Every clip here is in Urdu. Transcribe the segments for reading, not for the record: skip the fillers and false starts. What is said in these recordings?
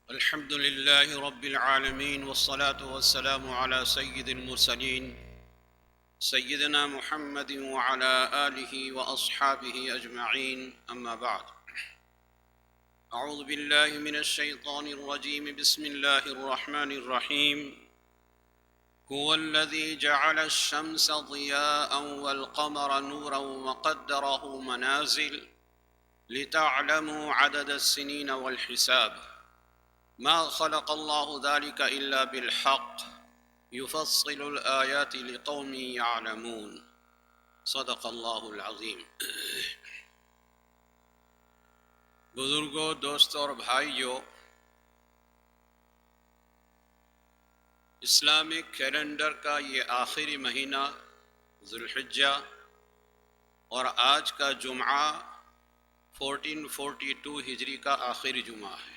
الحمد لله رب العالمين والصلاة والسلام على سيد المرسلين سيدنا محمد وعلى آله وأصحابه أجمعين، أما بعد. أعوذ بالله من الشيطان الرجيم. بسم الله الرحمن الرحيم. هو الذي جعل الشمس ضياء والقمر نورا وقدره منازل لتعلموا عدد السنين والحساب ما خلق الله ذلك إلا بالحق يفصل الآيات لقوم يعلمون. صدق اللہ العظیم. بزرگوں، دوستوں اور بھائیوں، اسلامک کیلنڈر کا یہ آخری مہینہ ذوالحجہ اور آج کا جمعہ 1442 ہجری کا آخری جمعہ ہے.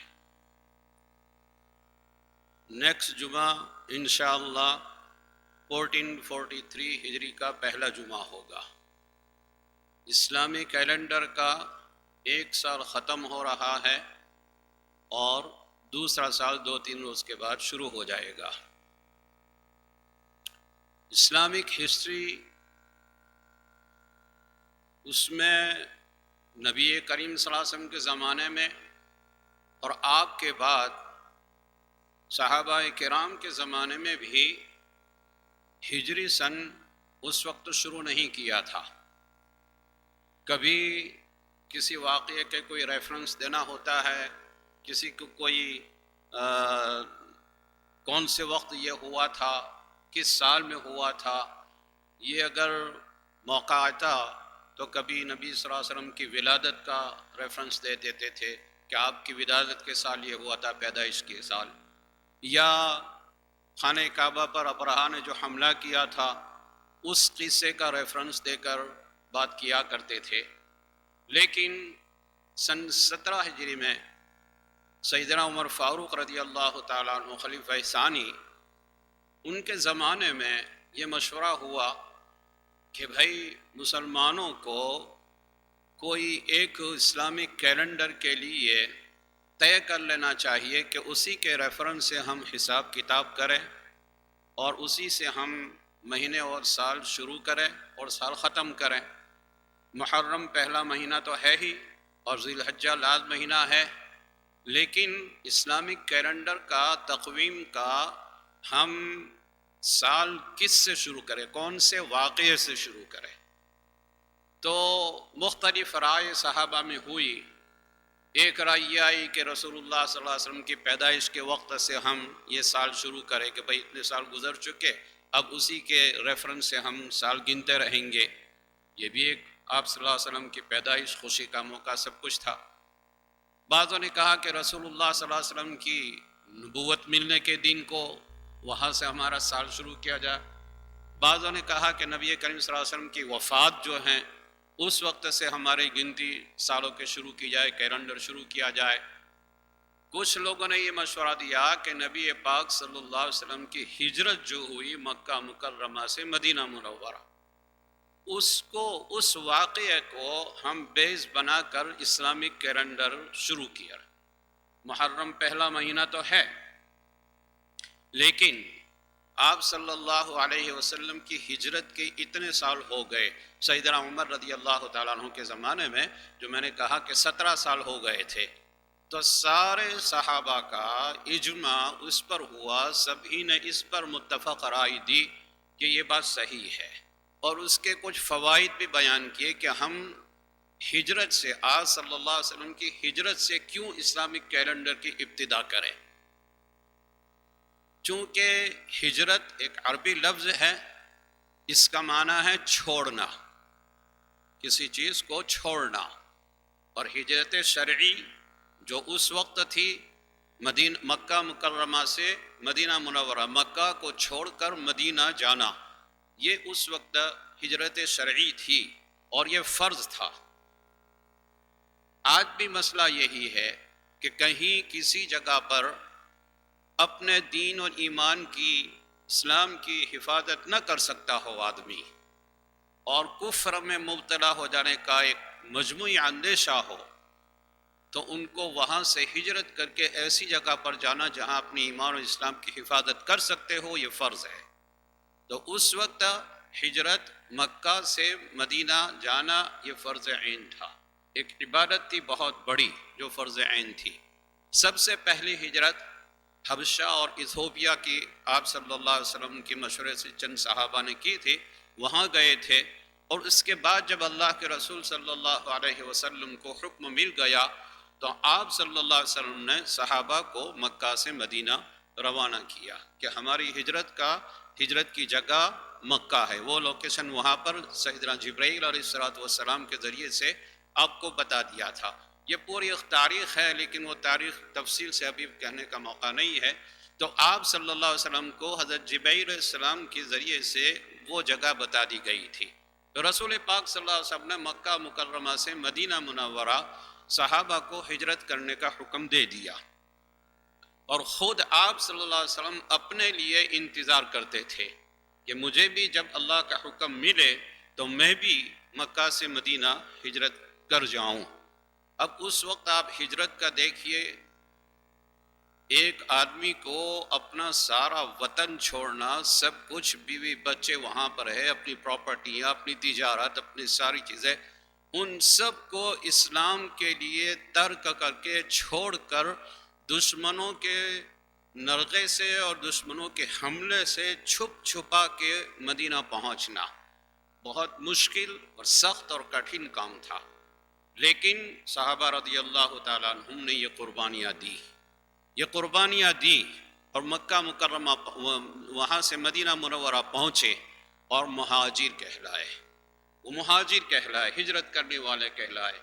نیکسٹ جمعہ انشاءاللہ 1443 ہجری کا پہلا جمعہ ہوگا. اسلامی کیلنڈر کا ایک سال ختم ہو رہا ہے اور دوسرا سال 2-3 روز کے بعد شروع ہو جائے گا. اسلامک ہسٹری، اس میں نبی کریم صلی اللہ علیہ وسلم کے زمانے میں اور آپ کے بعد صحابہ کرام کے زمانے میں بھی ہجری سن اس وقت شروع نہیں کیا تھا. کبھی کسی واقعے کے کوئی ریفرنس دینا ہوتا ہے، کسی کو کوئی کون سے وقت یہ ہوا تھا، کس سال میں ہوا تھا، یہ اگر موقع آتا تو کبھی نبی صلی اللہ علیہ وسلم کی ولادت کا ریفرنس دے دیتے تھے کہ آپ کی ولادت کے سال یہ ہوا تھا، پیدائش کے سال. یا خانہ کعبہ پر ابرہہ نے جو حملہ کیا تھا اس قصے کا ریفرنس دے کر بات کیا کرتے تھے. لیکن سن 17 ہجری میں سیدنا عمر فاروق رضی اللہ تعالیٰ عنہ خلیفہ ثانی، ان کے زمانے میں یہ مشورہ ہوا کہ بھائی مسلمانوں کو کوئی ایک اسلامک کیلنڈر کے لیے طے کر لینا چاہیے کہ اسی کے ریفرنس سے ہم حساب کتاب کریں اور اسی سے ہم مہینے اور سال شروع کریں اور سال ختم کریں. محرم پہلا مہینہ تو ہے ہی اور ذی الحجہ لاز مہینہ ہے، لیکن اسلامک کیلنڈر کا تقویم کا ہم سال کس سے شروع کریں، کون سے واقعے سے شروع کریں. تو مختلف رائے صحابہ میں ہوئی. ایک رائے یہ آئی کہ رسول اللہ صلی اللہ علیہ وسلم کی پیدائش کے وقت سے ہم یہ سال شروع کریں کہ بھئی اتنے سال گزر چکے، اب اسی کے ریفرنس سے ہم سال گنتے رہیں گے. یہ بھی ایک آپ صلی اللہ علیہ وسلم کی پیدائش، خوشی کا موقع، سب کچھ تھا. بعضوں نے کہا کہ رسول اللہ صلی اللہ علیہ وسلم کی نبوت ملنے کے دن کو وہاں سے ہمارا سال شروع کیا جائے. بعضوں نے کہا کہ نبی کریم صلی اللہ علیہ وسلم کی وفات جو ہیں اس وقت سے ہماری گنتی سالوں کے شروع کی جائے، کیلنڈر شروع کیا جائے. کچھ لوگوں نے یہ مشورہ دیا کہ نبی پاک صلی اللہ علیہ وسلم کی ہجرت جو ہوئی مکہ مکرمہ سے مدینہ منورہ، اس واقعے کو ہم بیس بنا کر اسلامک کیلنڈر شروع کیا. محرم پہلا مہینہ تو ہے، لیکن آپ صلی اللہ علیہ وسلم کی ہجرت کے اتنے سال ہو گئے. سیدنا عمر رضی اللہ تعالیٰ عنہ کے زمانے میں جو میں نے کہا کہ 17 سال ہو گئے تھے، تو سارے صحابہ کا اجماع اس پر ہوا، سبھی نے اس پر متفق رائے دی کہ یہ بات صحیح ہے، اور اس کے کچھ فوائد بھی بیان کیے کہ ہم ہجرت سے، آج صلی اللہ علیہ وسلم کی ہجرت سے کیوں اسلامک کیلنڈر کی ابتدا کریں. چونکہ ہجرت ایک عربی لفظ ہے، اس کا معنی ہے چھوڑنا، کسی چیز کو چھوڑنا. اور ہجرت شرعی جو اس وقت تھی مکہ مکرمہ سے مدینہ منورہ، مکہ کو چھوڑ کر مدینہ جانا، یہ اس وقت ہجرت شرعی تھی اور یہ فرض تھا. آج بھی مسئلہ یہی ہے کہ کہیں کسی جگہ پر اپنے دین اور ایمان کی، اسلام کی حفاظت نہ کر سکتا ہو آدمی، اور کفر میں مبتلا ہو جانے کا ایک مجموعی اندیشہ ہو، تو ان کو وہاں سے ہجرت کر کے ایسی جگہ پر جانا جہاں اپنی ایمان اور اسلام کی حفاظت کر سکتے ہو، یہ فرض ہے۔ تو اس وقت ہجرت مکہ سے مدینہ جانا یہ فرض عین تھا، ایک عبادت تھی بہت بڑی جو فرض عین تھی۔ سب سے پہلی ہجرت حبشہ اور ایتھوپیا کی آپ صلی اللہ علیہ وسلم کے مشورے سے چند صحابہ نے کی تھی، وہاں گئے تھے، اور اس کے بعد جب اللہ کے رسول صلی اللہ علیہ وسلم کو حکم مل گیا تو آپ صلی اللہ علیہ وسلم نے صحابہ کو مکہ سے مدینہ روانہ کیا کہ ہماری ہجرت کی جگہ مکہ ہے۔ وہ لوکیشن وہاں پر سیدنا جبرائیل علیہ السلام کے ذریعے سے آپ کو بتا دیا تھا۔ یہ پوری ایک تاریخ ہے، لیکن وہ تاریخ تفصیل سے ابھی کہنے کا موقع نہیں ہے۔ تو آپ صلی اللہ علیہ وسلم کو حضرت جبرائیل علیہ السلام کے ذریعے سے وہ جگہ بتا دی گئی تھی۔ تو رسول پاک صلی اللہ علیہ وسلم نے مکہ مکرمہ سے مدینہ منورہ صحابہ کو ہجرت کرنے کا حکم دے دیا، اور خود آپ صلی اللہ علیہ وسلم اپنے لیے انتظار کرتے تھے کہ مجھے بھی جب اللہ کا حکم ملے تو میں بھی مکہ سے مدینہ ہجرت کر جاؤں۔ اب اس وقت آپ ہجرت کا دیکھیے، ایک آدمی کو اپنا سارا وطن چھوڑنا، سب کچھ، بیوی بچے وہاں پر ہے، اپنی پراپرٹیاں، اپنی تجارت، اپنی ساری چیزیں، ان سب کو اسلام کے لیے ترک کر کے چھوڑ کر دشمنوں کے نرغے سے اور دشمنوں کے حملے سے چھپ چھپا کے مدینہ پہنچنا بہت مشکل اور سخت اور کٹھن کام تھا، لیکن صحابہ رضی اللہ تعالیٰ عنہم نے یہ قربانیاں دی اور مکہ مکرمہ وہاں سے مدینہ منورہ پہنچے اور مہاجر کہلائے، وہ مہاجر کہلائے، ہجرت کرنے والے کہلائے۔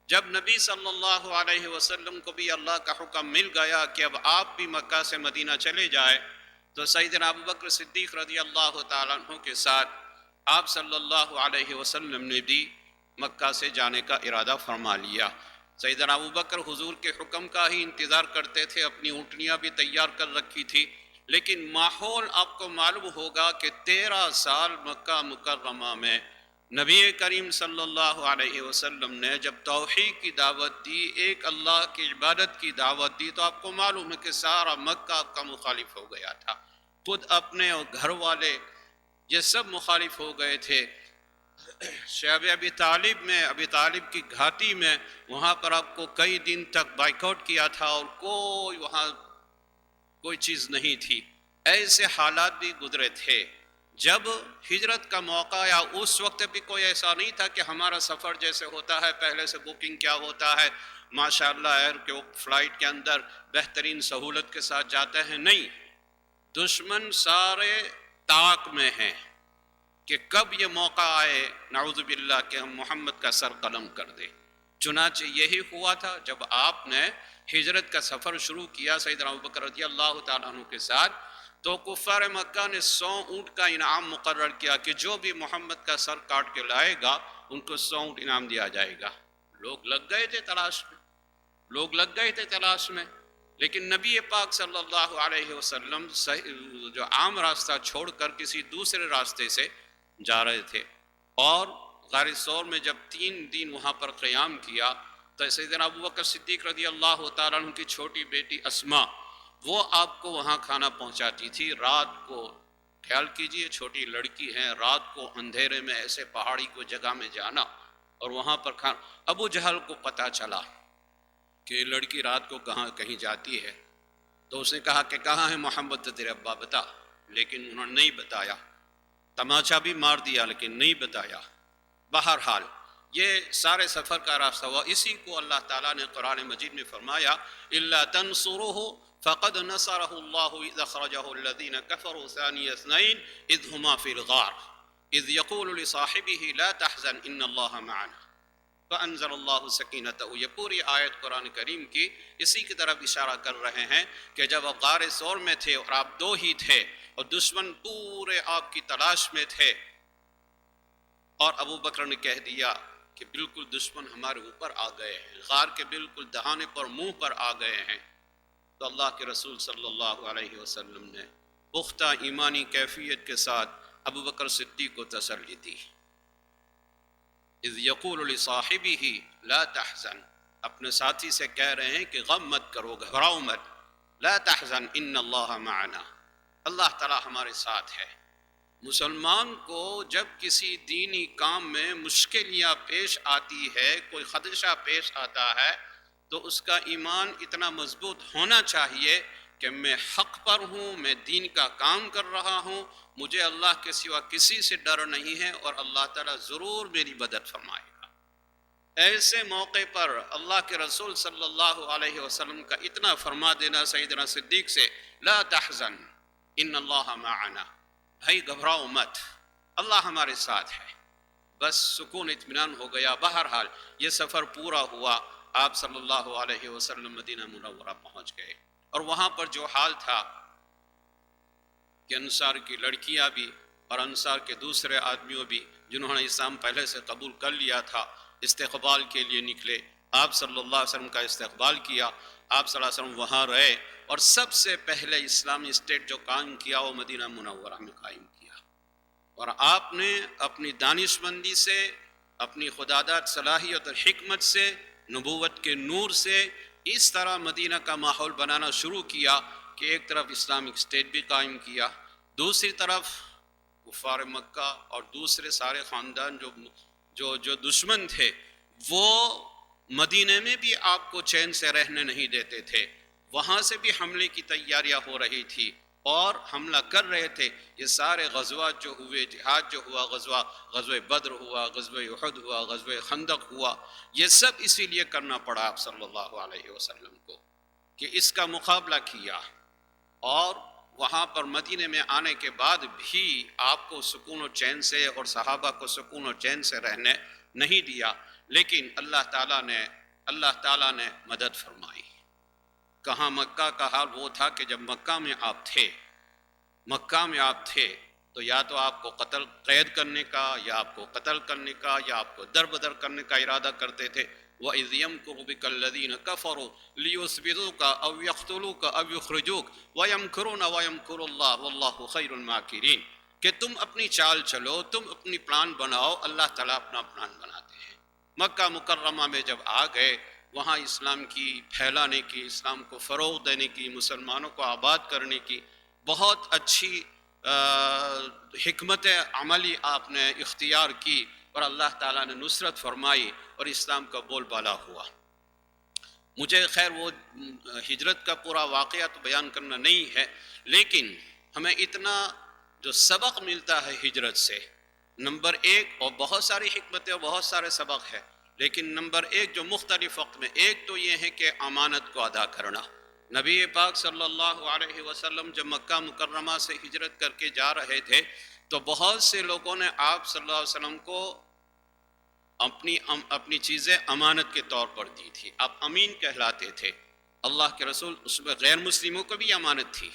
جب نبی صلی اللہ علیہ وسلم کو بھی اللہ کا حکم مل گیا کہ اب آپ بھی مکہ سے مدینہ چلے جائے، تو سیدنا ابوبکر صدیق رضی اللہ تعالیٰ عنہ کے ساتھ آپ صلی اللہ علیہ وسلم نے بھی مکہ سے جانے کا ارادہ فرما لیا۔ سیدنا ابوبکر حضور کے حکم کا ہی انتظار کرتے تھے، اپنی اونٹنیاں بھی تیار کر رکھی تھی، لیکن ماحول آپ کو معلوم ہوگا کہ 13 سال مکہ مکرمہ میں نبی کریم صلی اللہ علیہ وسلم نے جب توحید کی دعوت دی، ایک اللہ کی عبادت کی دعوت دی، تو آپ کو معلوم ہے کہ سارا مکہ آپ کا مخالف ہو گیا تھا، خود اپنے اور گھر والے یہ سب مخالف ہو گئے تھے۔ شعب ابی طالب کی گھاٹی میں وہاں پر آپ کو کئی دن تک بائیکاٹ کیا تھا، اور وہاں کوئی چیز نہیں تھی، ایسے حالات بھی گزرے تھے۔ جب ہجرت کا موقع آیا اس وقت بھی کوئی ایسا نہیں تھا کہ ہمارا سفر جیسے ہوتا ہے پہلے سے بکنگ کیا ہوتا ہے، ماشاءاللہ ایئر کے فلائٹ کے اندر بہترین سہولت کے ساتھ جاتے ہیں، نہیں، دشمن سارے طاق میں ہیں کہ کب یہ موقع آئے نعوذ باللہ کہ ہم محمد کا سر قلم کر دیں۔ چنانچہ یہی ہوا تھا جب آپ نے ہجرت کا سفر شروع کیا سیدنا ابوبکر رضی اللہ تعالیٰ عنہ کے ساتھ، تو کفار مکہ نے 100 اونٹ کا انعام مقرر کیا کہ جو بھی محمد کا سر کاٹ کے لائے گا ان کو 100 اونٹ انعام دیا جائے گا۔ لوگ لگ گئے تھے تلاش میں، لیکن نبی پاک صلی اللہ علیہ وسلم جو عام راستہ چھوڑ کر کسی دوسرے راستے سے جا رہے تھے، اور غار ثور میں جب 3 دن وہاں پر قیام کیا تو سیدنا ابوبکر صدیق رضی اللہ تعالیٰ عنہ کی چھوٹی بیٹی اسما وہ آپ کو وہاں کھانا پہنچاتی تھی رات کو۔ خیال کیجئے چھوٹی لڑکی ہیں، رات کو اندھیرے میں ایسے پہاڑی کو جگہ میں جانا اور وہاں پر کھانا۔ ابو جہل کو پتہ چلا کہ لڑکی رات کو کہیں جاتی ہے، تو اس نے کہا کہ کہاں ہے محمد تیرے ابا، بتا، لیکن انہوں نے نہیں بتایا، تماچا بھی مار دیا لیکن نہیں بتایا۔ بہرحال یہ سارے سفر کا راستہ ہوا، اسی کو اللہ تعالیٰ نے قرآن مجید میں فرمایا إِلَّا تَنْصُرُهُ فَقَدْ نَصَرَهُ اللَّهُ إِذْ أَخْرَجَهُ الَّذِينَ كَفَرُوا ثَانِيَ اثْنَيْنِ إِذْ هُمَا فِي الْغَارِ إِذْ يَقُولُ لِصَاحِبِهِ لَا تَحْزَنْ إِنَّ اللَّهَ مَعَنَا فَأَنزَلَ اللَّهُ سَكِينَتَهُ۔ یہ پوری آیت قرآن کریم کی اسی کی طرف اشارہ کر رہے ہیں کہ جب آپ غار ثور میں تھے اور آپ 2 ہی تھے اور دشمن پورے آپ کی تلاش میں تھے، اور ابو بکر نے کہہ دیا کہ بالکل دشمن ہمارے اوپر آ گئے ہیں، غار کے بالکل دہانے پر منہ پر آ گئے ہیں، تو اللہ کے رسول صلی اللہ علیہ وسلم نے پختہ ایمانی کیفیت کے ساتھ ابو بکر صدیق کو تسلی دی۔ اذ یقول لصاحبہ لا تحزن، اپنے ساتھی سے کہہ رہے ہیں کہ غم مت کرو، گھبراؤ مت، لا تحزن ان اللہ معنا، اللہ تعالیٰ ہمارے ساتھ ہے۔ مسلمان کو جب کسی دینی کام میں مشکلیاں پیش آتی ہے، کوئی خدشہ پیش آتا ہے، تو اس کا ایمان اتنا مضبوط ہونا چاہیے کہ میں حق پر ہوں، میں دین کا کام کر رہا ہوں، مجھے اللہ کے سوا کسی سے ڈر نہیں ہے، اور اللہ تعالیٰ ضرور میری مدد فرمائے گا۔ ایسے موقع پر اللہ کے رسول صلی اللہ علیہ وسلم کا اتنا فرما دینا سیدنا صدیق سے، لا تحزن ان اللہ معنا، بھائی گھبراؤ مت، اللہ ہمارے ساتھ ہے، بس سکون اطمینان ہو گیا۔ بہرحال یہ سفر پورا ہوا، آپ صلی اللہ علیہ وسلم مدینہ منورہ پہنچ گئے، اور وہاں پر جو حال تھا کہ انصار کی لڑکیاں بھی اور انصار کے دوسرے آدمیوں بھی جنہوں نے اسلام پہلے سے قبول کر لیا تھا، استقبال کے لیے نکلے، آپ صلی اللہ علیہ وسلم کا استقبال کیا، آپ صلی اللہ علیہ وسلم وہاں رہے، اور سب سے پہلے اسلامی اسٹیٹ جو قائم کیا وہ مدینہ منورہ میں قائم کیا، اور آپ نے اپنی دانش مندی سے، اپنی خداداد صلاحیت اور حکمت سے، نبوت کے نور سے اس طرح مدینہ کا ماحول بنانا شروع کیا کہ ایک طرف اسلامک اسٹیٹ بھی قائم کیا، دوسری طرف کفار مکہ اور دوسرے سارے خاندان جو دشمن تھے وہ مدینہ میں بھی آپ کو چین سے رہنے نہیں دیتے تھے، وہاں سے بھی حملے کی تیاریاں ہو رہی تھی اور حملہ کر رہے تھے۔ یہ سارے غزوات جو ہوئے، جہاد جو ہوا، غزوہ بدر ہوا، غزوہ احد ہوا، غزوہ خندق ہوا، یہ سب اسی لیے کرنا پڑا آپ صلی اللہ علیہ وسلم کو کہ اس کا مقابلہ کیا، اور وہاں پر مدینے میں آنے کے بعد بھی آپ کو سکون و چین سے اور صحابہ کو سکون و چین سے رہنے نہیں دیا، لیکن اللہ تعالیٰ نے مدد فرمائی۔ کہاں مکہ کا حال وہ تھا کہ جب مکہ میں آپ تھے تو یا تو آپ کو قید کرنے کا، یا آپ کو قتل کرنے کا، یا آپ کو در بدر کرنے کا ارادہ کرتے تھے۔ وَإِذْ يَمْكُرُ بِكَ الَّذِينَ كَفَرُوا لِيُثْبِتُوكَ أَوْ يَقْتُلُوكَ أَوْ يُخْرِجُوكَ وَيَمْكُرُونَ وَيَمْكُرُ اللَّهُ وَاللَّهُ خَيْرُ الْمَاكِرِينَ، کہ تم اپنی چال چلو، تم اپنی پلان بناؤ، اللہ تعالیٰ اپنا پلان بناتے ہیں۔ مکہ مکرمہ میں جب آ گئے، وہاں اسلام کی پھیلانے کی، اسلام کو فروغ دینے کی، مسلمانوں کو آباد کرنے کی بہت اچھی حکمت عملی آپ نے اختیار کی، اور اللہ تعالیٰ نے نصرت فرمائی اور اسلام کا بول بالا ہوا۔ مجھے خیر وہ ہجرت کا پورا واقعہ تو بیان کرنا نہیں ہے، لیکن ہمیں اتنا جو سبق ملتا ہے ہجرت سے، نمبر ایک، اور بہت ساری حکمتیں اور بہت سارے سبق ہیں، لیکن نمبر ایک جو مختلف وقت میں، ایک تو یہ ہے کہ امانت کو ادا کرنا۔ نبی پاک صلی اللہ علیہ وسلم جب مکہ مکرمہ سے ہجرت کر کے جا رہے تھے تو بہت سے لوگوں نے آپ صلی اللہ علیہ وسلم کو اپنی چیزیں امانت کے طور پر دی تھی، آپ امین کہلاتے تھے۔ اللہ کے رسول، اس میں غیر مسلموں کو بھی امانت تھی،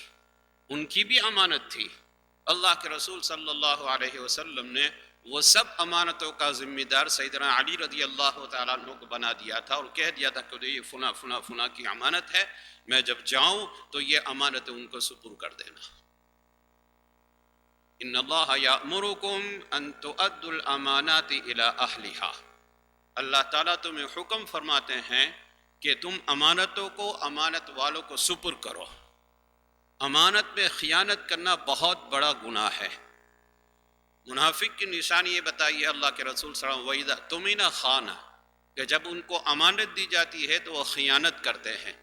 ان کی بھی امانت تھی۔ اللہ کے رسول صلی اللہ علیہ وسلم نے وہ سب امانتوں کا ذمہ دار سیدنا علی رضی اللہ تعالیٰ عنہ کو بنا دیا تھا، اور کہہ دیا تھا کہ یہ فلاں فلاں فلاں کی امانت ہے، میں جب جاؤں تو یہ امانت ان کو سپرد کر دینا۔ ان اللہ یأمرکم ان تؤدوا الامانات الی اہلہا، اللہ تعالیٰ تمہیں حکم فرماتے ہیں کہ تم امانتوں کو امانت والوں کو سپرد کرو۔ امانت میں خیانت کرنا بہت بڑا گناہ ہے۔ منافق کی نشانی یہ بتائی ہے اللہ کے رسول صلی اللہ علیہ وسلم، وَإِذَا اؤْتُمِنَ خَانَ، کہ جب ان کو امانت دی جاتی ہے تو وہ خیانت کرتے ہیں۔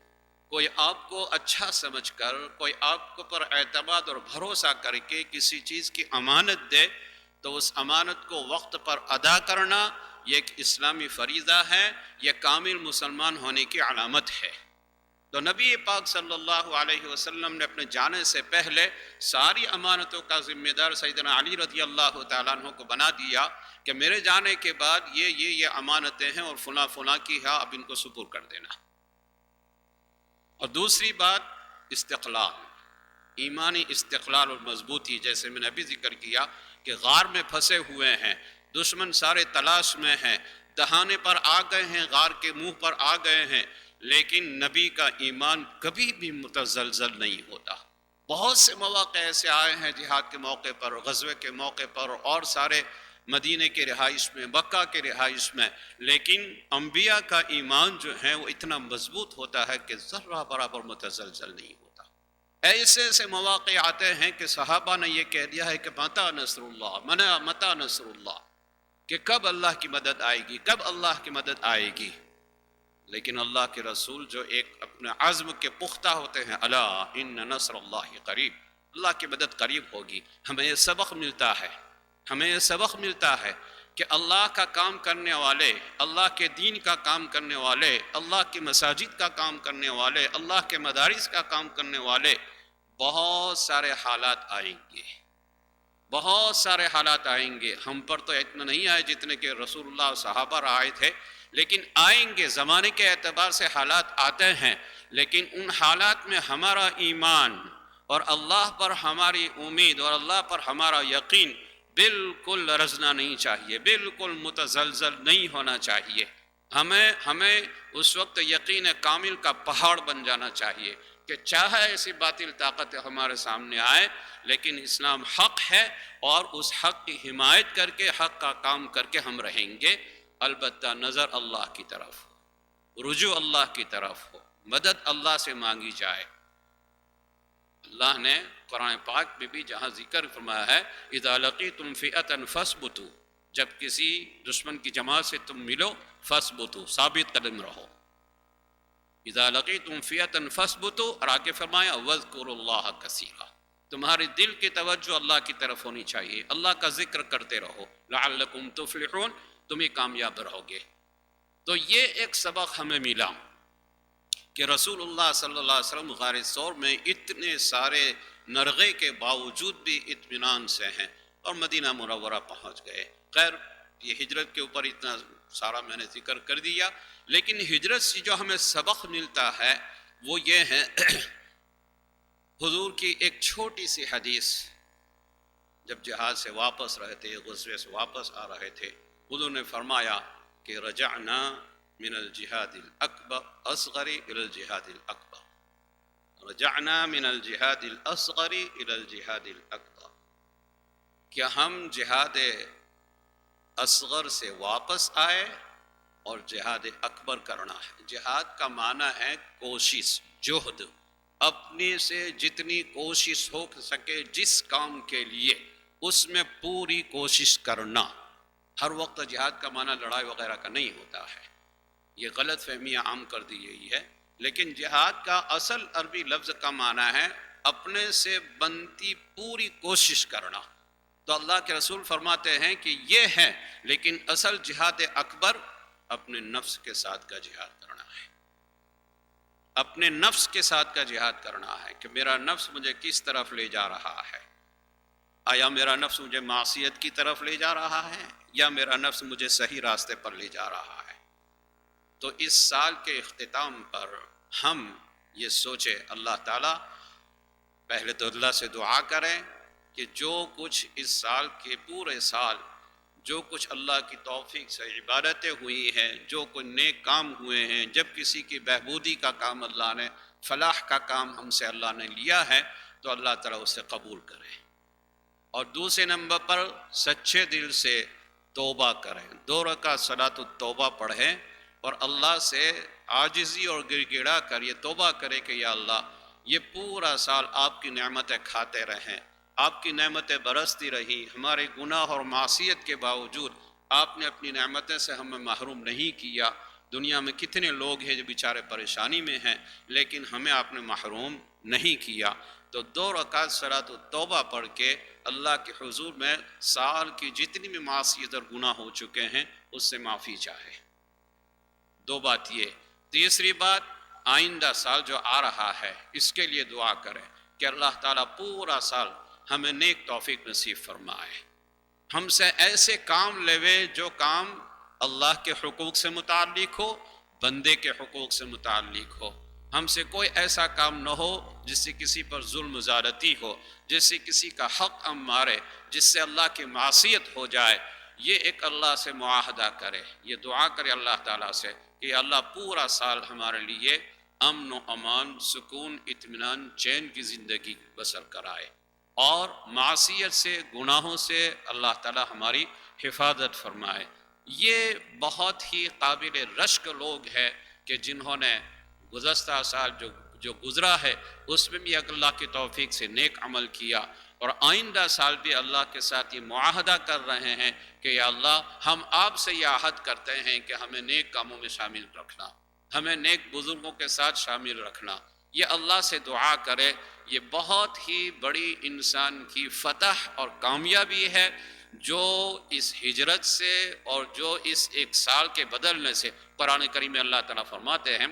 کوئی آپ کو اچھا سمجھ کر، کوئی آپ کو پر اعتماد اور بھروسہ کر کے کسی چیز کی امانت دے تو اس امانت کو وقت پر ادا کرنا یہ ایک اسلامی فریضہ ہے، یہ کامل مسلمان ہونے کی علامت ہے۔ تو نبی پاک صلی اللہ علیہ وسلم نے اپنے جانے سے پہلے ساری امانتوں کا ذمہ دار سیدنا علی رضی اللہ تعالیٰ عنہ کو بنا دیا کہ میرے جانے کے بعد یہ امانتیں ہیں اور فلاں فلاں کی ہے، اب ان کو سپرد کر دینا۔ اور دوسری بات استقلال، ایمانی استقلال اور مضبوطی، جیسے میں نے ابھی ذکر کیا کہ غار میں پھنسے ہوئے ہیں، دشمن سارے تلاش میں ہیں، دہانے پر آ گئے ہیں، غار کے منہ پر آ گئے ہیں، لیکن نبی کا ایمان کبھی بھی متزلزل نہیں ہوتا۔ بہت سے مواقع ایسے آئے ہیں جہاد کے موقع پر، غزوے کے موقع پر اور سارے مدینے کے رہائش میں، مکہ کے رہائش میں، لیکن انبیاء کا ایمان جو ہے وہ اتنا مضبوط ہوتا ہے کہ ذرہ برابر متزلزل نہیں ہوتا۔ ایسے ایسے مواقع آتے ہیں کہ صحابہ نے یہ کہہ دیا ہے کہ متی نصر اللہ، متی نصر اللہ، کہ کب اللہ کی مدد آئے گی، کب اللہ کی مدد آئے گی۔ لیکن اللہ کے رسول جو ایک اپنے عزم کے پختہ ہوتے ہیں، الا ان نصر اللہ قریب، اللہ کی مدد قریب ہوگی۔ ہمیں یہ سبق ملتا ہے، ہمیں یہ سبق ملتا ہے کہ اللہ کا کام کرنے والے، اللہ کے دین کا کام کرنے والے، اللہ کی مساجد کا کام کرنے والے، اللہ کے مدارس کا کام کرنے والے، بہت سارے حالات آئیں گے، بہت سارے حالات آئیں گے۔ ہم پر تو اتنا نہیں آئے جتنے کہ رسول اللہ اور صحابہ آئے تھے، لیکن آئیں گے، زمانے کے اعتبار سے حالات آتے ہیں، لیکن ان حالات میں ہمارا ایمان اور اللہ پر ہماری امید اور اللہ پر ہمارا یقین بالکل لرزنا نہیں چاہیے، بالکل متزلزل نہیں ہونا چاہیے۔ ہمیں اس وقت یقین کامل کا پہاڑ بن جانا چاہیے کہ چاہے ایسی باطل طاقت ہمارے سامنے آئے، لیکن اسلام حق ہے، اور اس حق کی حمایت کر کے، حق کا کام کر کے ہم رہیں گے۔ البتہ نظر اللہ کی طرف ہو، رجوع اللہ کی طرف ہو، مدد اللہ سے مانگی جائے۔ اللہ نے قرآن پاک میں بھی جہاں ذکر فرمایا ہے، اذا لقیتم فئة فاثبتوا، جب کسی دشمن کی جماعت سے تم ملو، فاثبتوا، ثابت قدم رہو۔ اذا لقیتم فئة فاثبتوا، اور آگے فرمایا واذکروا اللہ کثیرا، تمہاری دل کی توجہ اللہ کی طرف ہونی چاہیے، اللہ کا ذکر کرتے رہو، لعلکم تفلحون، تم ہی کامیاب رہو گے۔ تو یہ ایک سبق ہمیں ملا کہ رسول اللہ صلی اللہ علیہ وسلم غار ثور میں اتنے سارے نرغے کے باوجود بھی اطمینان سے ہیں اور مدینہ منورہ پہنچ گئے۔ خیر، یہ ہجرت کے اوپر اتنا سارا میں نے ذکر کر دیا، لیکن ہجرت سے جو ہمیں سبق ملتا ہے وہ یہ ہے حضور کی ایک چھوٹی سی حدیث۔ جب جہاد سے واپس رہے تھے، غزوے سے واپس آ رہے تھے، حضور نے فرمایا کہ رجعنا من الجہاد الاکبر اصغر الى الجہاد الاکبر، رجعنا من الجہاد الاصغر الى الجہاد الاکبر، کہ ہم جہاد اصغر سے واپس آئے اور جہاد اکبر کرنا ہے۔ جہاد کا معنی ہے کوشش، جہد، اپنے سے جتنی کوشش ہو سکے جس کام کے لیے اس میں پوری کوشش کرنا۔ ہر وقت جہاد کا معنی لڑائی وغیرہ کا نہیں ہوتا ہے، یہ غلط فہمیاں عام کر دی گئی ہے، لیکن جہاد کا اصل عربی لفظ کا معنی ہے اپنے سے بنتی پوری کوشش کرنا۔ تو اللہ کے رسول فرماتے ہیں کہ یہ ہے، لیکن اصل جہاد اکبر اپنے نفس کے ساتھ کا جہاد کرنا ہے، اپنے نفس کے ساتھ کا جہاد کرنا ہے کہ میرا نفس مجھے کس طرف لے جا رہا ہے۔ آیا میرا نفس مجھے معصیت کی طرف لے جا رہا ہے یا میرا نفس مجھے صحیح راستے پر لے جا رہا ہے؟ تو اس سال کے اختتام پر ہم یہ سوچیں، اللہ تعالیٰ پہلے تو اللہ سے دعا کریں کہ جو کچھ اس سال کے پورے سال جو کچھ اللہ کی توفیق سے عبادتیں ہوئی ہیں، جو کوئی نیک کام ہوئے ہیں، جب کسی کی بہبودی کا کام اللہ نے، فلاح کا کام ہم سے اللہ نے لیا ہے، تو اللہ تعالیٰ اسے قبول کرے۔ اور دوسرے نمبر پر سچے دل سے توبہ کریں، 2 رکعت صلاۃ التوبہ پڑھیں اور اللہ سے عاجزی اور گڑ گڑا کر یہ توبہ کرے کہ یا اللہ، یہ پورا سال آپ کی نعمتیں کھاتے رہیں، آپ کی نعمتیں برستی رہی، ہمارے گناہ اور معصیت کے باوجود آپ نے اپنی نعمتیں سے ہمیں محروم نہیں کیا۔ دنیا میں کتنے لوگ ہیں جو بیچارے پریشانی میں ہیں، لیکن ہمیں آپ نے محروم نہیں کیا۔ تو 2 رکعت صلاۃ التوبہ پڑھ کے اللہ کے حضور میں سال کی جتنی بھی معصیت اور گناہ ہو چکے ہیں اس سے معافی چاہے۔ 2 بات یہ۔ تیسری بات، آئندہ سال جو آ رہا ہے اس کے لیے دعا کریں کہ اللہ تعالیٰ پورا سال ہمیں نیک توفیق نصیب فرمائے، ہم سے ایسے کام لے جو کام اللہ کے حقوق سے متعلق ہو، بندے کے حقوق سے متعلق ہو۔ ہم سے کوئی ایسا کام نہ ہو جس سے کسی پر ظلم و زیادتی ہو، جس سے کسی کا حق ہم مارے، جس سے اللہ کی معصیت ہو جائے۔ یہ ایک اللہ سے معاہدہ کرے، یہ دعا کرے اللہ تعالیٰ سے کہ اللہ پورا سال ہمارے لیے امن و امان، سکون، اطمینان، چین کی زندگی بسر کرائے، اور معصیت سے، گناہوں سے اللہ تعالیٰ ہماری حفاظت فرمائے۔ یہ بہت ہی قابل رشک لوگ ہیں کہ جنہوں نے گزشتہ سال جو گزرا ہے اس میں بھی اللہ کی توفیق سے نیک عمل کیا، اور آئندہ سال بھی اللہ کے ساتھ یہ معاہدہ کر رہے ہیں کہ یا اللہ ہم آپ سے یہ عہد کرتے ہیں کہ ہمیں نیک کاموں میں شامل رکھنا، ہمیں نیک بزرگوں کے ساتھ شامل رکھنا۔ یہ اللہ سے دعا کرے، یہ بہت ہی بڑی انسان کی فتح اور کامیابی ہے جو اس ہجرت سے اور جو اس ایک سال کے بدلنے سے۔ قرآن کریم میں اللہ تعالیٰ فرماتے ہیں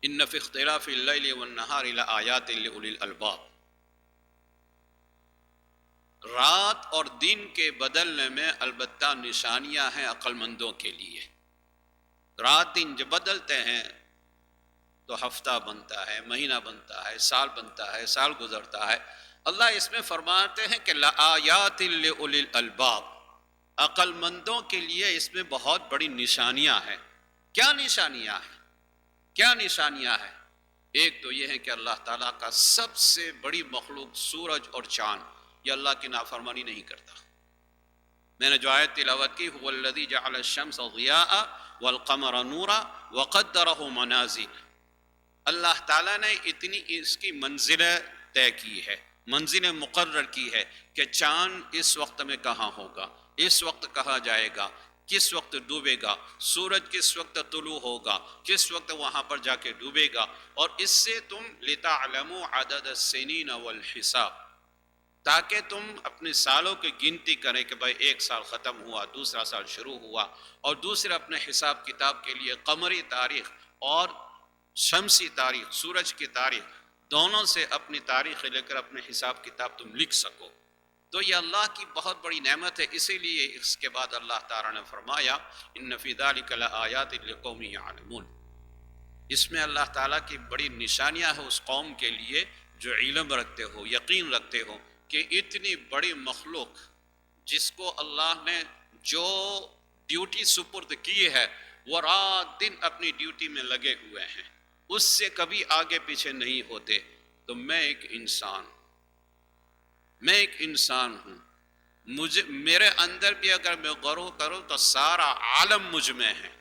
ان فی اختلاف اللیل والنہار لآیات لأولی الالباب، رات اور دن کے بدلنے میں البتہ نشانیاں ہیں عقل مندوں کے لیے۔ رات دن جب بدلتے ہیں تو ہفتہ بنتا ہے، مہینہ بنتا ہے، سال بنتا ہے، سال گزرتا ہے۔ اللہ اس میں فرماتے ہیں کہ لآیات لأولی الالباب، عقل مندوں کے لیے اس میں بہت بڑی نشانیاں ہیں۔ کیا نشانیاں ہیں؟ کیا نشانیاں ہیں؟ ایک تو یہ ہے کہ اللہ تعالیٰ کا سب سے بڑی مخلوق سورج اور چاند یہ اللہ کی نافرمانی نہیں کرتا۔ میں نے جو آیت تلاوت کی هو الذی جعل الشمس ضیاء والقمر نورا وقدرہ منازل، اللہ تعالیٰ نے اتنی اس کی منزلیں طے کی ہے، منزلیں مقرر کی ہے کہ چاند اس وقت میں کہاں ہوگا، اس وقت کہاں جائے گا، کس وقت ڈوبے گا، سورج کس وقت طلوع ہوگا، کس وقت وہاں پر جا کے ڈوبے گا، اور اس سے تم لتعلموا عدد السنین والحساب، تاکہ تم اپنے سالوں کی گنتی کریں کہ بھائی ایک سال ختم ہوا، دوسرا سال شروع ہوا، اور دوسرے اپنے حساب کتاب کے لیے قمری تاریخ اور شمسی تاریخ، سورج کی تاریخ، دونوں سے اپنی تاریخ لے کر اپنے حساب کتاب تم لکھ سکو۔ تو یہ اللہ کی بہت بڑی نعمت ہے، اسی لیے اس کے بعد اللہ تعالیٰ نے فرمایا ان فی ذلک لآیات لقوم یعلمون، اس میں اللہ تعالیٰ کی بڑی نشانیاں ہیں اس قوم کے لیے جو علم رکھتے ہو، یقین رکھتے ہو کہ اتنی بڑی مخلوق جس کو اللہ نے جو ڈیوٹی سپرد کی ہے وہ رات دن اپنی ڈیوٹی میں لگے ہوئے ہیں، اس سے کبھی آگے پیچھے نہیں ہوتے۔ تو میں ایک انسان ہوں، میرے اندر بھی اگر میں غور کروں تو سارا عالم مجھ میں ہے۔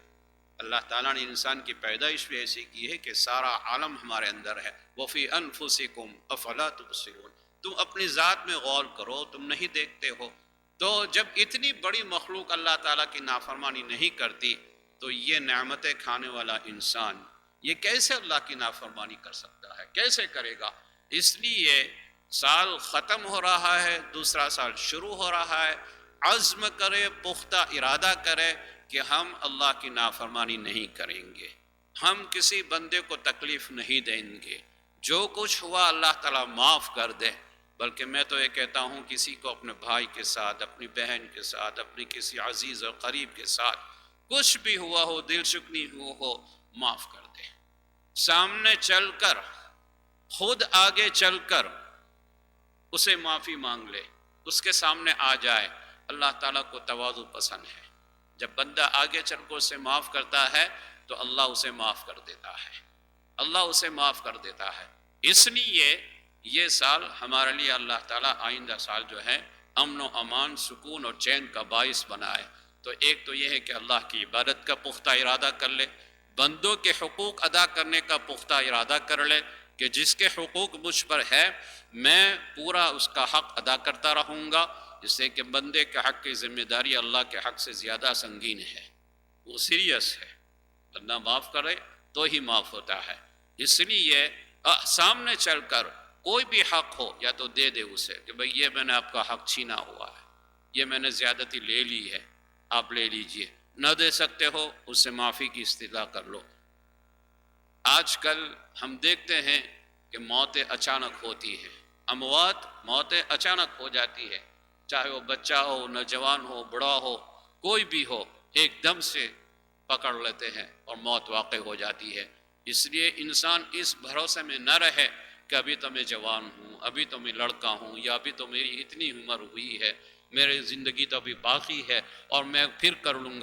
اللہ تعالیٰ نے انسان کی پیدائش بھی ایسی کی ہے کہ سارا عالم ہمارے اندر ہے۔ وَفِي أَنفُسِكُمْ أَفَلَا تُبْصِرُونَ، تم اپنی ذات میں غور کرو، تم نہیں دیکھتے ہو۔ تو جب اتنی بڑی مخلوق اللہ تعالیٰ کی نافرمانی نہیں کرتی تو یہ نعمتیں کھانے والا انسان یہ کیسے اللہ کی نافرمانی کر سکتا ہے؟ کیسے کرے گا؟ اس لیے سال ختم ہو رہا ہے، دوسرا سال شروع ہو رہا ہے، عزم کرے، پختہ ارادہ کرے کہ ہم اللہ کی نافرمانی نہیں کریں گے، ہم کسی بندے کو تکلیف نہیں دیں گے، جو کچھ ہوا اللہ تعالیٰ معاف کر دے۔ بلکہ میں تو یہ کہتا ہوں کسی کو اپنے بھائی کے ساتھ، اپنی بہن کے ساتھ، اپنی کسی عزیز اور قریب کے ساتھ کچھ بھی ہوا ہو، دل شکنی ہو، معاف کر دے۔ سامنے چل کر، خود آگے چل کر اسے معافی مانگ لے، اس کے سامنے آ جائے۔ اللہ تعالیٰ کو تواضع پسند ہے، جب بندہ آگے چل کر اسے معاف کرتا ہے تو اللہ اسے معاف کر دیتا ہے، اللہ اسے معاف کر دیتا ہے۔ اس لیے یہ سال ہمارے لیے اللہ تعالیٰ آئندہ سال جو ہے امن و امان، سکون اور چین کا باعث بنائے۔ تو ایک تو یہ ہے کہ اللہ کی عبادت کا پختہ ارادہ کر لے، بندوں کے حقوق ادا کرنے کا پختہ ارادہ کر لے کہ جس کے حقوق مجھ پر ہے میں پورا اس کا حق ادا کرتا رہوں گا، جس سے کہ بندے کے حق کی ذمہ داری اللہ کے حق سے زیادہ سنگین ہے، وہ سیریس ہے۔ بندہ معاف کرے تو ہی معاف ہوتا ہے۔ اس لیے سامنے چل کر کوئی بھی حق ہو یا تو دے دے اسے کہ بھئی یہ میں نے آپ کا حق چھینا ہوا ہے، یہ میں نے زیادتی لے لی ہے، آپ لے لیجئے۔ نہ دے سکتے ہو اس سے معافی کی استدعا کر لو۔ آج کل ہم دیکھتے ہیں کہ موتیں اچانک ہوتی ہیں، موتیں اچانک ہو جاتی ہے، چاہے وہ بچہ ہو، نوجوان ہو، بڑا ہو، کوئی بھی ہو، ایک دم سے پکڑ لیتے ہیں اور موت واقع ہو جاتی ہے۔ اس لیے انسان اس بھروسے میں نہ رہے کہ ابھی تو میں جوان ہوں، ابھی تو میں لڑکا ہوں، یا ابھی تو میری اتنی عمر ہوئی ہے، میری زندگی تو ابھی باقی ہے اور میں پھر کر لوں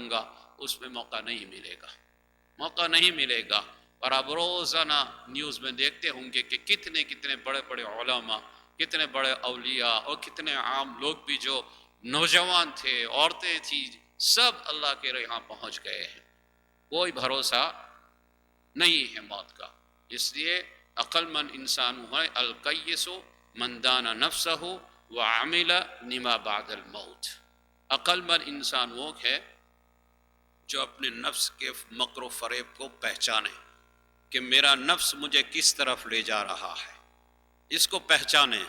گا، اس میں موقع نہیں ملے گا، موقع نہیں ملے گا۔ اور اب روزانہ نیوز میں دیکھتے ہوں گے کہ کتنے بڑے بڑے علماء، کتنے بڑے اولیاء اور کتنے عام لوگ بھی جو نوجوان تھے، عورتیں تھیں، سب اللہ کے یہاں پہنچ گئے ہیں، کوئی بھروسہ نہیں ہے موت کا۔ اس لیے عقل مند انسان ہے القیس من دان نفسہ وعمل لما بعد الموت۔ عقل مند انسان وہ ہے جو اپنے نفس کے مکر و فریب کو پہچانے کہ میرا نفس مجھے کس طرف لے جا رہا ہے، اس کو پہچانے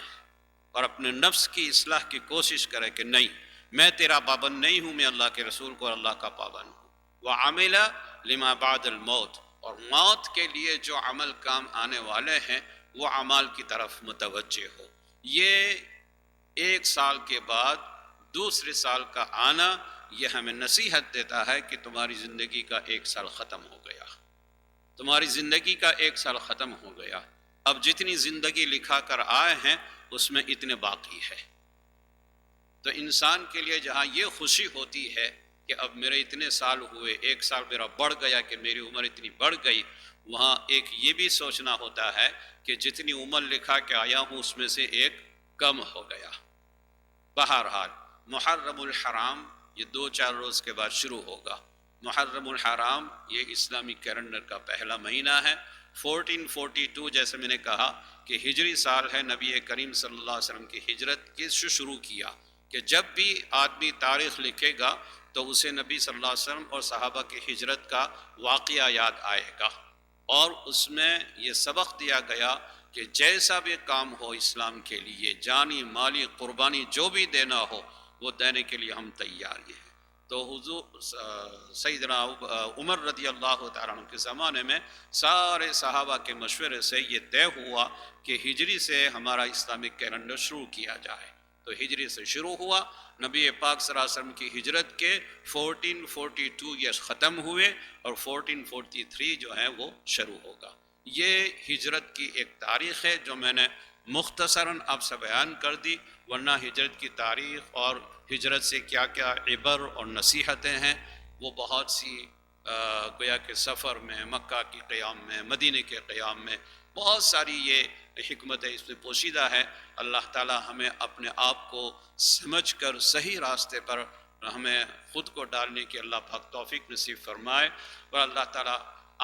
اور اپنے نفس کی اصلاح کی کوشش کرے کہ نہیں، میں تیرا پابند نہیں ہوں، میں اللہ کے رسول کو اور اللہ کا پابند ہوں۔ وعمل لما بعد الموت، اور موت کے لیے جو عمل کام آنے والے ہیں وہ اعمال کی طرف متوجہ ہو۔ یہ 1 سال کے بعد دوسرے سال کا آنا یہ ہمیں نصیحت دیتا ہے کہ تمہاری زندگی کا 1 سال ختم ہو گیا، تمہاری زندگی کا 1 سال ختم ہو گیا، اب جتنی زندگی لکھا کر آئے ہیں اس میں اتنے باقی ہے۔ تو انسان کے لیے جہاں یہ خوشی ہوتی ہے کہ اب میرے اتنے سال ہوئے، 1 سال میرا بڑھ گیا کہ میری عمر اتنی بڑھ گئی، وہاں ایک یہ بھی سوچنا ہوتا ہے کہ جتنی عمر لکھا کے آیا ہوں اس میں سے 1 کم ہو گیا۔ بہرحال محرم الحرام یہ 2-4 روز کے بعد شروع ہوگا۔ محرم الحرام یہ اسلامی کیلنڈر کا پہلا مہینہ ہے۔ 1442 جیسے میں نے کہا کہ ہجری سال ہے، نبی کریم صلی اللہ علیہ وسلم کی ہجرت کے شروع کیا کہ جب بھی آدمی تاریخ لکھے گا تو اسے نبی صلی اللہ علیہ وسلم اور صحابہ کی ہجرت کا واقعہ یاد آئے گا، اور اس میں یہ سبق دیا گیا کہ جیسا بھی کام ہو اسلام کے لیے، جانی مالی قربانی جو بھی دینا ہو وہ دینے کے لیے ہم تیار ہیں۔ تو حضور سیدنا عمر رضی اللہ تعالیٰ عنہ کے زمانے میں سارے صحابہ کے مشورے سے یہ طے ہوا کہ ہجری سے ہمارا اسلامک کیلنڈر شروع کیا جائے۔ تو ہجری سے شروع ہوا، نبی پاک صلی اللہ علیہ وسلم کی ہجرت کے 1442 یہ ختم ہوئے اور 1443 جو ہے وہ شروع ہوگا۔ یہ ہجرت کی ایک تاریخ ہے جو میں نے مختصراً آپ سے بیان کر دی، ورنہ ہجرت کی تاریخ اور ہجرت سے کیا کیا عبر اور نصیحتیں ہیں وہ بہت سی گویا کے سفر میں، مکہ کی قیام میں، مدینے کے قیام میں بہت ساری یہ حکمتیں اس میں پوشیدہ ہے۔ اللہ تعالی ہمیں اپنے آپ کو سمجھ کر صحیح راستے پر ہمیں خود کو ڈالنے کی اللہ پاک توفیق نصیب فرمائے، اور اللہ تعالی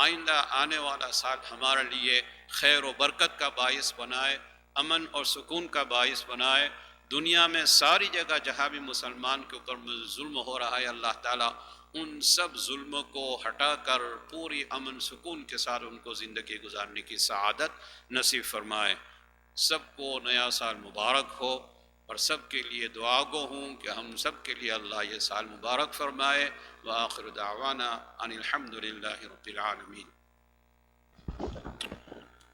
آئندہ آنے والا سال ہمارے لیے خیر و برکت کا باعث بنائے، امن اور سکون کا باعث بنائے۔ دنیا میں ساری جگہ جہاں بھی مسلمان کے اوپر ظلم ہو رہا ہے، اللہ تعالیٰ ان سب ظلموں کو ہٹا کر پوری امن سکون کے ساتھ ان کو زندگی گزارنے کی سعادت نصیب فرمائے۔ سب کو نیا سال مبارک ہو، اور سب کے لیے دعا گو ہوں کہ ہم سب کے لیے اللہ یہ سال مبارک فرمائے۔ وآخر دعوانا ان الحمد للہ رب العالمین۔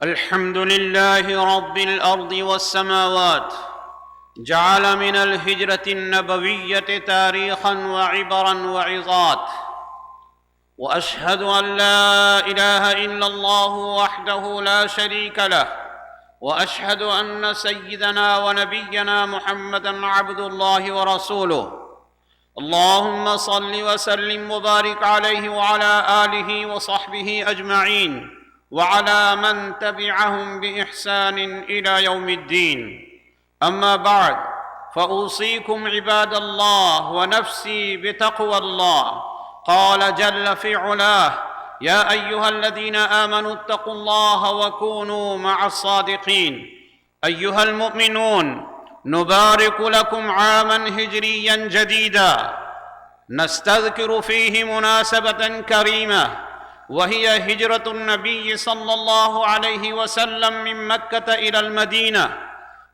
الحمد لله رب الأرض والسماوات، جعل من الهجرة النبوية تاريخا وعبرا وعظات، وأشهد أن لا إله إلا الله وحده لا شريك له، وأشهد أن سيدنا ونبينا محمدا عبد الله ورسوله، اللهم صل وسلم وبارك عليه وعلى آله وصحبه أجمعين وعلى من تبعهم بإحسان إلى يوم الدين. أما بعد، فأوصيكم عباد الله ونفسي بتقوى الله. قال جل في علاه: يا أيها الذين آمنوا اتقوا الله وكونوا مع الصادقين. أيها المؤمنون، نبارك لكم عاما هجريا جديدا نستذكر فيه مناسبة كريمة، وهي هجرة النبي صلى الله عليه وسلم من مكة إلى المدينة،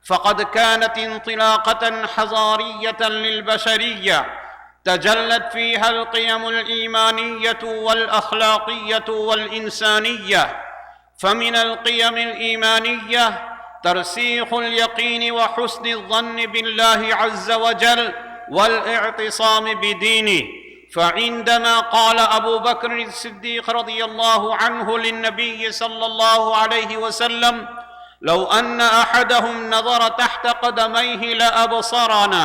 فقد كانت انطلاقة حضارية للبشرية تجلت فيها القيم الإيمانية والأخلاقية والإنسانية. فمن القيم الإيمانية ترسيخ اليقين وحسن الظن بالله عز وجل والاعتصام بدينه. فعندما قال أبو بكر الصديق رضي الله عنه للنبي صلى الله عليه وسلم: لو أن أحدهم نظر تحت قدميه لأبصرنا،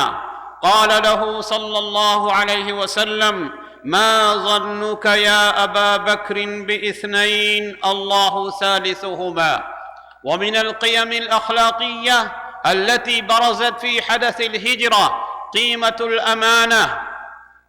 قال له صلى الله عليه وسلم: ما ظنك يا أبا بكر باثنين الله ثالثهما. ومن القيم الأخلاقية التي برزت في حدث الهجرة قيمة الأمانة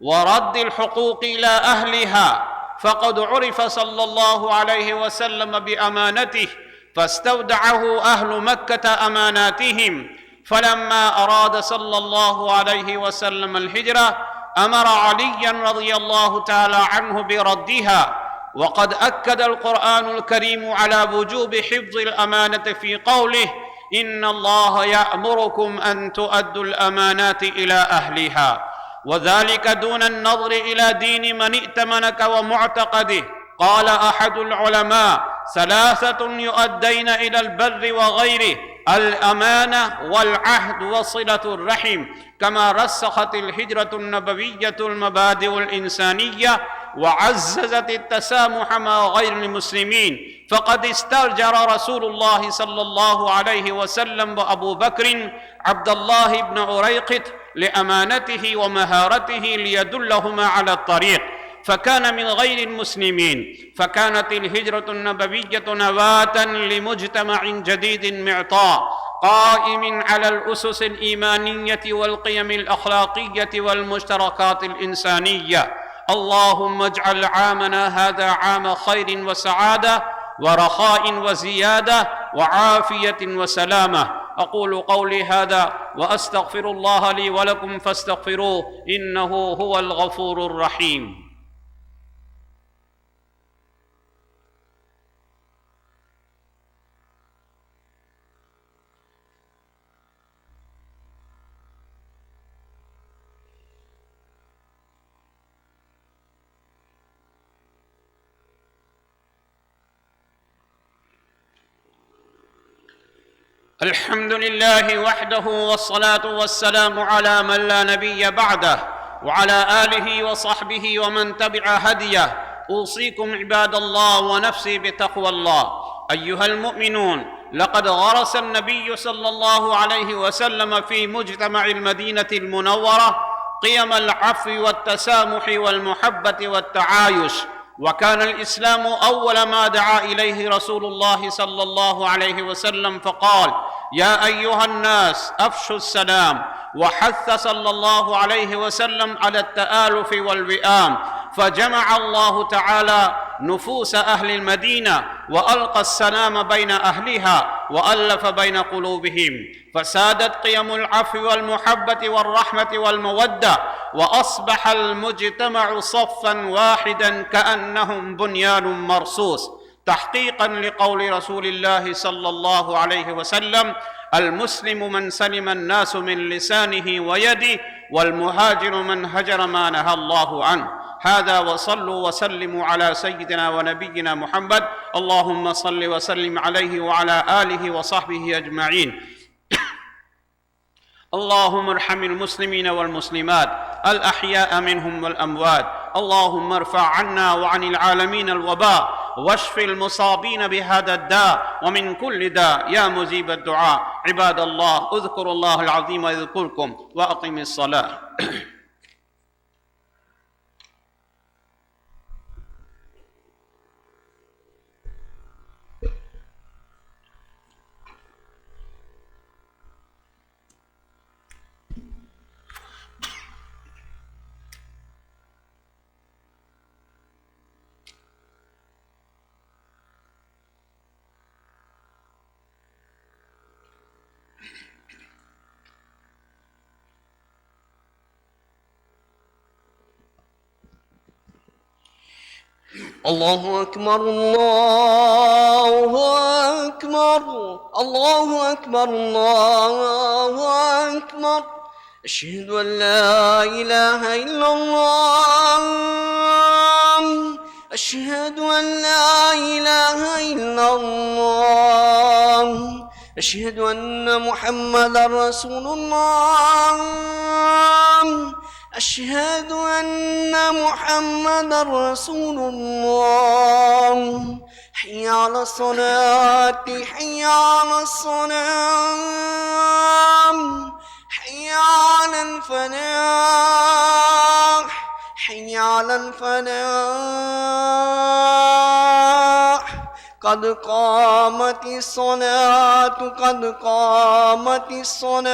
ورد الحقوق إلى أهلها، فقد عرف صلى الله عليه وسلم بأمانته، فاستودعه أهل مكة أماناتهم، فلما أراد صلى الله عليه وسلم الهجرة أمر عليا رضي الله تعالى عنه بردها. وقد أكد القرآن الكريم على وجوب حفظ الأمانة في قوله: إن الله يأمركم أن تؤدوا الأمانات إلى أهلها، وذلك دون النظر إلى دين من ائتمنك ومعتقده. قال أحد العلماء: ثلاثة يؤدين إلى البر وغيره: الأمانة والعهد وصلة الرحم، كما رسخت الهجرة النبوية المبادئ الإنسانية وعززت التسامح مع غير المسلمين. فقد استأجر رسول الله صلى الله عليه وسلم وأبو بكر عبد الله بن عريقط لأمانته ومهارته ليدلهما على الطريق، فكان من غير المسلمين. فكانت الهجرة النبوية نواة لمجتمع جديد معطاء قائم على الأسس الإيمانية والقيم الأخلاقية والمشتركات الإنسانية. اللهم اجعل عامنا هذا عام خير وسعادة ورخاء وزيادة وعافية وسلامة. أقول قولي هذا وأستغفر الله لي ولكم فاستغفروه إنه هو الغفور الرحيم. الحمد لله وحده، والصلاة والسلام على من لا نبي بعده، وعلى آله وصحبه ومن تبع هديه. أوصيكم عباد الله ونفسي بتقوى الله. أيها المؤمنون، لقد غرس النبي صلى الله عليه وسلم في مجتمع المدينة المنورة قيم العفو والتسامح والمحبة والتعايش، وكان الإسلام أول ما دعا إليه رسول الله صلى الله عليه وسلم فقال: يا أيها الناس أفشوا السلام، وحث صلى الله عليه وسلم على التآلف والوئام، فجمع الله تعالى نفوس أهل المدينة وألقى السلام بين أهلها وألف بين قلوبهم، فسادت قيم العفو والمحبة والرحمة والمودة، وأصبح المجتمع صفا واحدا كأنهم بنيان مرصوص، تحقيقا لقول رسول الله صلى الله عليه وسلم: المسلم من سلم الناس من لسانه ويده، والمهاجر من هجر ما نهى الله عنه. هذا، وصلوا وسلموا على سيدنا ونبينا محمد. اللهم صل وسلم عليه وعلى آله وصحبه أجمعين. اللهم ارحم المسلمين والمسلمات الأحياء منهم والأموات. اللهم ارفع عنا وعن العالمين الوباء، واشف المصابين بهذا الداء ومن كل داء يا مجيب الدعاء. عباد الله، اذكروا الله العظيم يذكركم، وأقم الصلاة. الله أكبر، الله أكبر، الله أكبر، الله أكبر. أشهد أن لا إله إلا الله، أشهد أن لا إله إلا الله، أشهد أن محمدا رسول الله، أشهد أن محمدا رسول الله. حي على الصلاة، حي على الصلاة، حي على الفلاح، حي على الفلاح. قد قامت الصلاة قد قامت الصلاة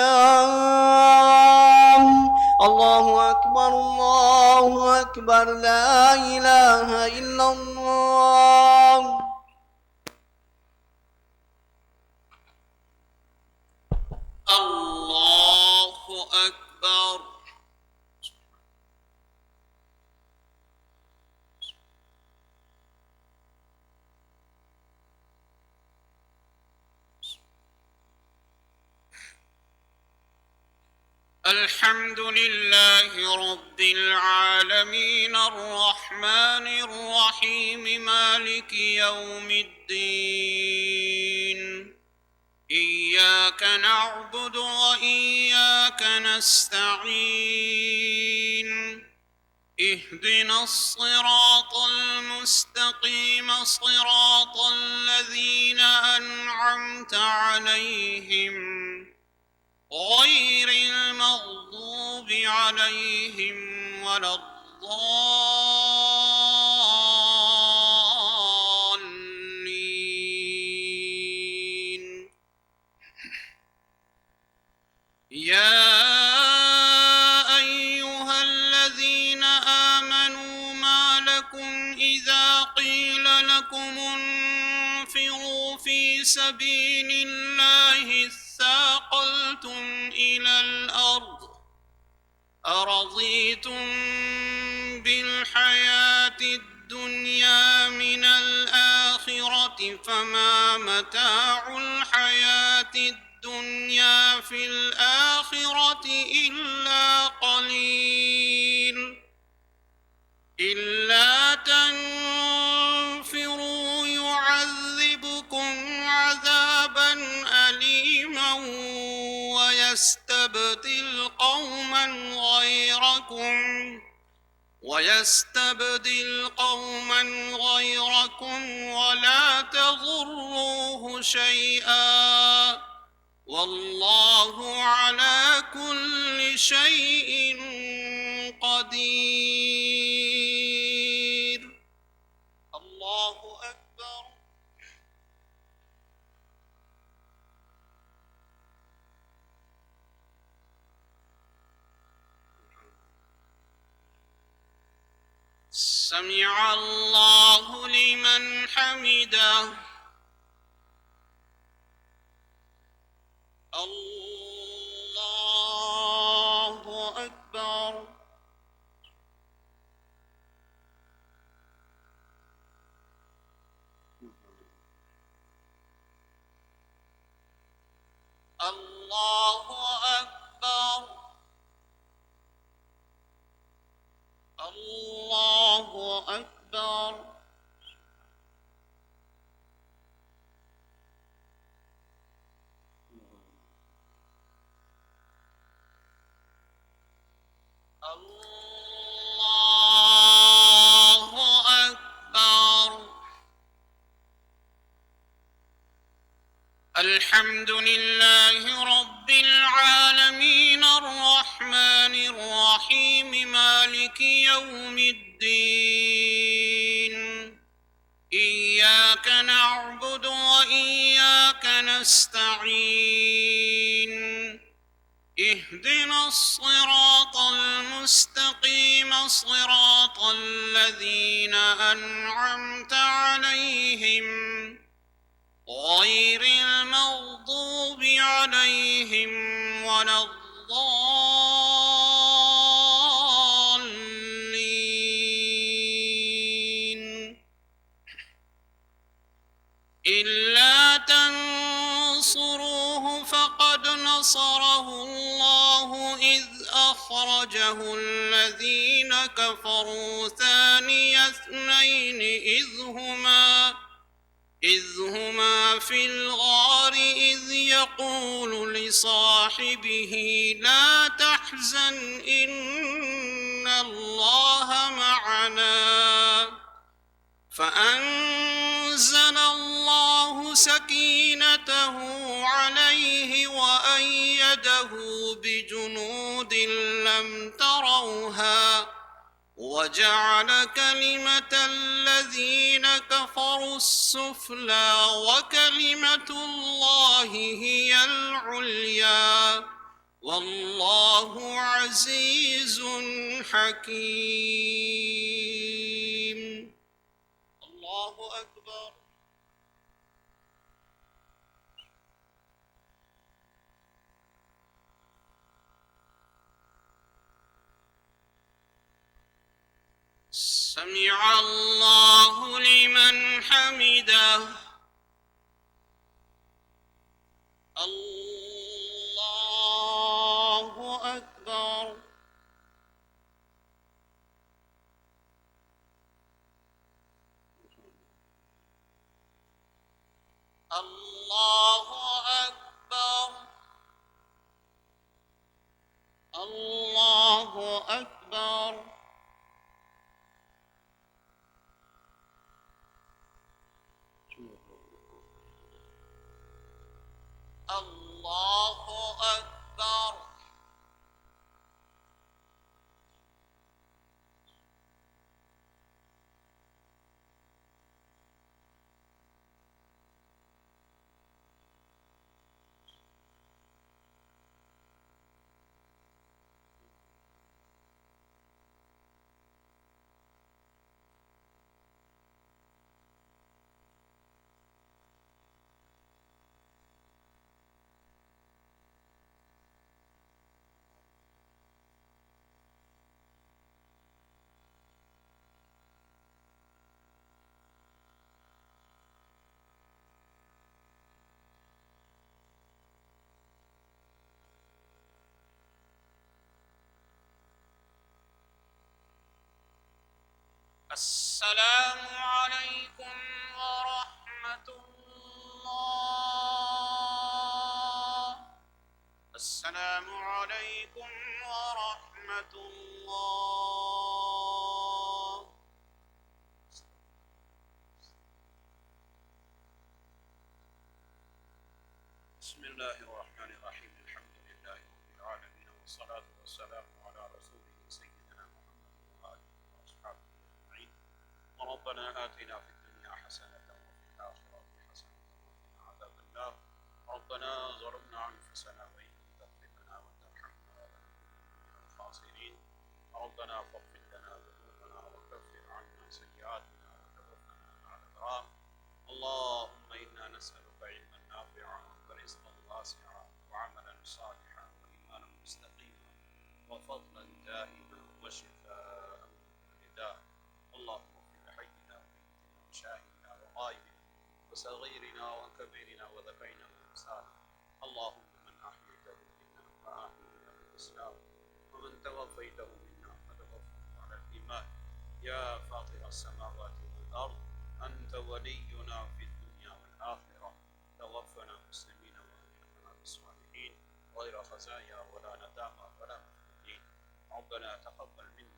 الله أكبر الله أكبر لا إله إلا الله الله أكبر. الحمد لله رب العالمين الرحمن الرحيم مالك يوم الدين إياك نعبد وإياك نستعين اهدنا الصراط المستقيم صراط الذين أنعمت عليهم غير المغضوب عليهم ولا الضالين. يا أيها الذين آمنوا ما لكم إذا قيل لكم انفروا في سبيل الله اثاقلتم إلى الأرض أرضيتم بالحياة الدنيا من الآخرة فما متاع الحياة الدنيا في الآخرة إلا قليل إلا تنفروا يعذبكم عذابا أليما ويستبدل قوما غيركم ولا تضروه شيئا والله على كل شيء قدير. الله أكبر. سمع الله لمن حمده. الله أكبر. الله أكبر. الله أكبر. الله أكبر. الحمد لله رب العالمين الرحمن الرحيم مالك يوم الدين إياك نعبد وإياك نستعين اهدنا الصراط المستقيم صراط الذين أنعمت عليهم غير المغضوب عليهم ولا الضالين. إلا تنصروه فقد نصره الله إذ أخرجه الذين كفروا ثاني اثنين إذ هما في الغار إذ يقول لصاحبه لا تحزن إن الله معنا فأنزل الله سكينته عليه وأيده بجنود لم تروها وجعل كلمة الذين كفروا السفلى وكلمة الله هي العليا والله عزيز حكيم. الله أكبر. سمع الله لمن حمده. الله أكبر. الله أكبر. الله أكبر. الله أكبر. السلام عليكم ورحمة الله. السلام عليكم ورحمة الله. بسم الله الرحمن الرحيم. الحمد لله رب العالمين والصلاة والسلام على رسوله سيدنا محمد وآله وأصحابه أجمعين. ربنا آتنا في الدنيا حسنة وفي الآخرة حسنة وقنا عذاب النار. ربنا ظلمنا أنفسنا وإن لم تغفر لنا وترحمنا لنكونن من الخاسرين. ربنا فاغفر لنا ذنوبنا وكفر عنا سيئاتنا وتوفنا مع الأبرار. اللهم إنا نسألك علما نافعا ورزقا واسعا وعملا صالحا وإيمانا مستقيما وفضلا دائما وشفاء من كل داء. اللهم اغفر لحينا وميتنا وشاهدنا وغائبنا وصغيرنا وكبيرنا وذكرنا وانثانا. اللهم من أحييته منا فأحينا بالإسلام ومن توفيته منا فتوفه على الإيمان. يا فاطر السماوات والأرض أنت ولينا في الدنيا والآخرة. توفنا مسلمين وألحقنا بالصالحين غير خزايا ولا ندامة ولا مفتونين. ربنا تقبل منا